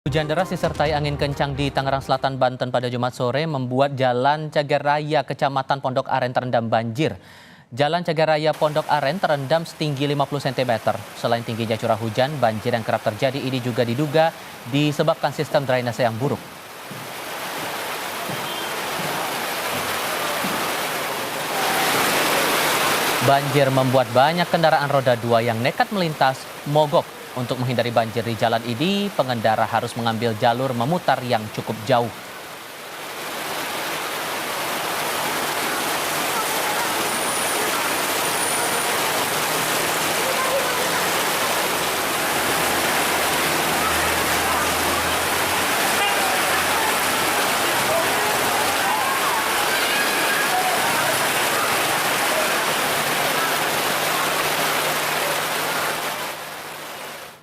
Hujan deras disertai angin kencang di Tangerang Selatan, Banten pada Jumat sore membuat Jalan Cagar Raya Kecamatan Pondok Aren terendam banjir. Jalan Cagar Raya Pondok Aren terendam setinggi 50 cm. Selain tingginya curah hujan, banjir yang kerap terjadi ini juga diduga disebabkan sistem drainase yang buruk. Banjir membuat banyak kendaraan roda 2 yang nekat melintas mogok. Untuk menghindari banjir di jalan ini, pengendara harus mengambil jalur memutar yang cukup jauh.